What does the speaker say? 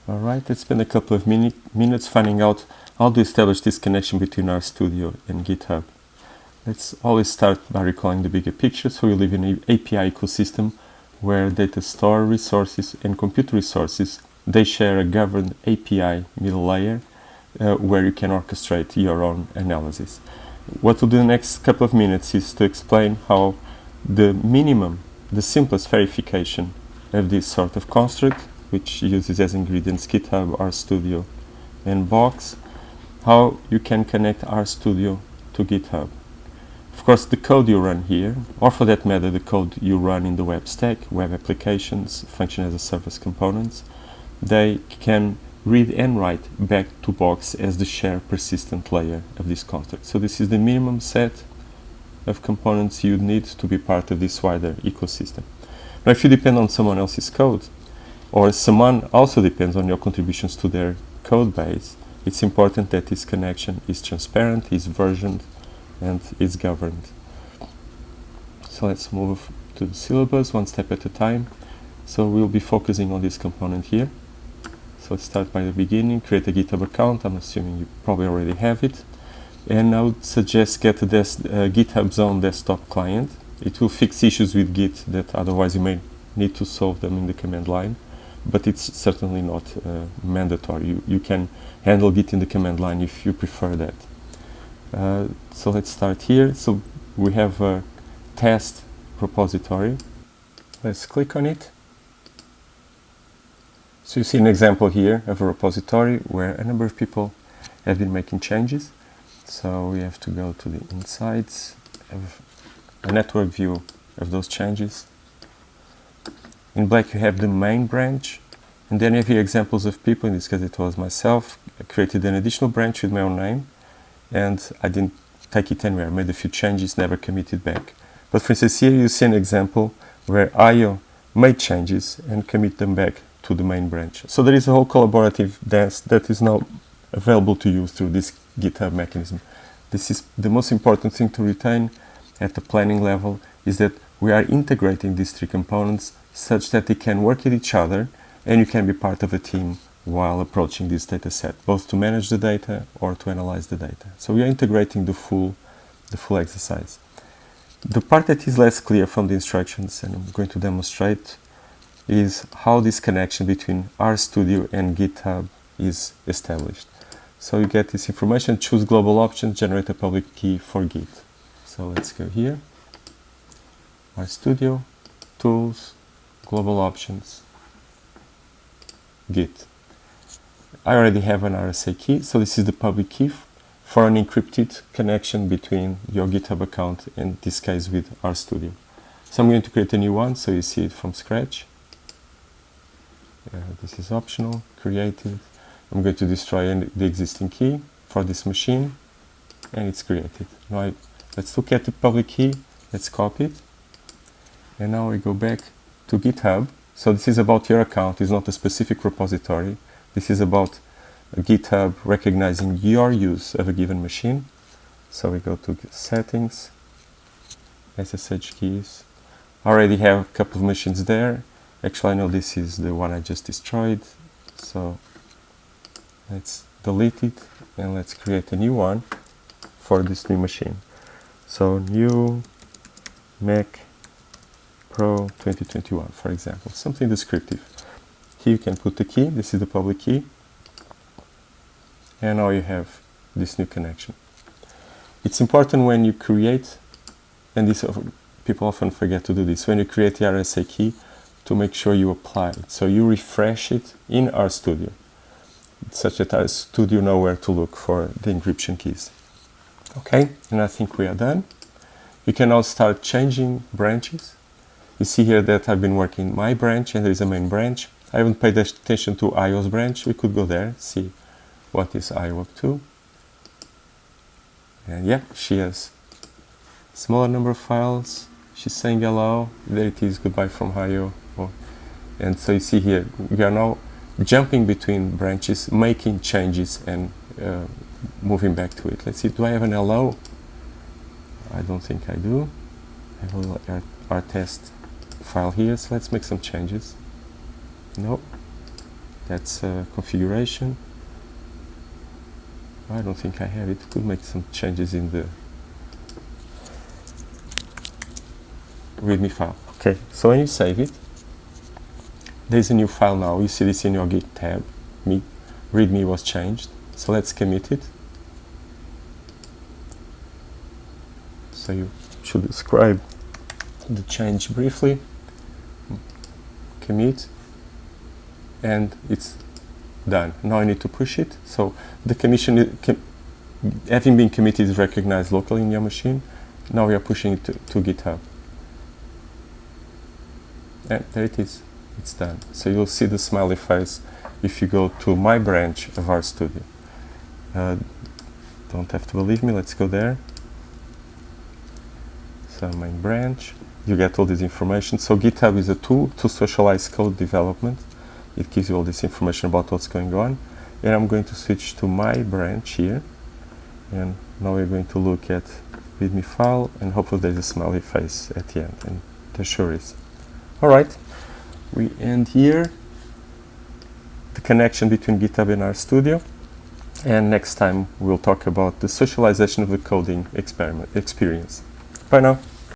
Alright, let's spend a couple of minutes finding out how to establish this connection between RStudio and GitHub. Let's always start by recalling the bigger picture. So we live in an API ecosystem where data store resources and compute resources, they share a governed API middle layer where you can orchestrate your own analysis. What we'll do in the next couple of minutes is to explain how the simplest verification of this sort of construct, which uses as ingredients GitHub, RStudio, and Box, how you can connect RStudio to GitHub. Of course, the code you run here, or for that matter, the code you run in the web stack, web applications, function as a service components, they can read and write back to Box as the shared persistent layer of this construct. So this is the minimum set of components you need to be part of this wider ecosystem. Now, if you depend on someone else's code, or someone also depends on your contributions to their code base, it's important that this connection is transparent, is versioned, and is governed. So let's move to the syllabus one step at a time. So we'll be focusing on this component here. So let's start by the beginning. Create a GitHub account. I'm assuming you probably already have it. And I would suggest get GitHub's own desktop client. It will fix issues with Git that otherwise you may need to solve them in the command line. But it's certainly not mandatory. You can handle Git in the command line if you prefer that. So let's start here. So we have a test repository. Let's click on it. So you see an example here of a repository where a number of people have been making changes. So we have to go to the insights, have a network view of those changes. In black you have the main branch, and then you have here examples of people. In this case it was myself. I created an additional branch with my own name, and I didn't take it anywhere. I made a few changes, never committed back. But for instance here you see an example where IO made changes and commit them back to the main branch. So there is a whole collaborative dance that is now available to you through this GitHub mechanism. This is the most important thing to retain at the planning level, is that we are integrating these three components such that they can work with each other and you can be part of a team while approaching this data set, both to manage the data or to analyze the data. So we are integrating the full exercise. The part that is less clear from the instructions, and I'm going to demonstrate, is how this connection between RStudio and GitHub is established. So you get this information, choose global options, generate a public key for Git. So let's go here, RStudio, tools, global options, Git. I already have an RSA key, so this is the public key for an encrypted connection between your GitHub account and, in this case, with RStudio. So I'm going to create a new one, so you see it from scratch. This is optional, created. I'm going to destroy the existing key for this machine, and it's created. Now let's look at the public key, let's copy it, and now we go back to GitHub. So this is about your account, it's not a specific repository. This is about GitHub recognizing your use of a given machine. So we go to settings, SSH keys. I already have a couple of machines there. Actually, I know this is the one I just destroyed. So let's delete it and let's create a new one for this new machine. So new Mac Pro 2021, for example, something descriptive. Here you can put the key. This is the public key. And now you have this new connection. It's important when you create, and this people often forget to do this, when you create the RSA key, to make sure you apply it. So you refresh it in RStudio, such that RStudio know where to look for the encryption keys. Okay, and I think we are done. You can now start changing branches. You see here that I've been working my branch and there is a main branch. I haven't paid attention to IO's branch. We could go there, see what is IO up to. And yeah, she has a smaller number of files. She's saying hello. There it is, goodbye from IO. And so you see here, we are now jumping between branches, making changes and moving back to it. Let's see, do I have an hello? I don't think I do. I have a little our test file here, so let's make some changes. No. That's configuration. I don't think I have it. Could make some changes in the README file. Okay, so when you save it, there's a new file now. You see this in your Git tab. README was changed. So let's commit it. So you should describe the change briefly. Commit, and it's done. Now I need to push it. So the commission, having been committed, is recognized locally in your machine. Now we are pushing it to GitHub. And there it is. It's done. So you'll see the smiley face if you go to my branch of RStudio. Don't have to believe me. Let's go there. So main branch. You get all this information. So GitHub is a tool to socialize code development. It gives you all this information about what's going on. And I'm going to switch to my branch here. And now we're going to look at README file, and hopefully there's a smiley face at the end. And there sure is. All right, we end here the connection between GitHub and RStudio. And next time we'll talk about the socialization of the coding experience. Bye now.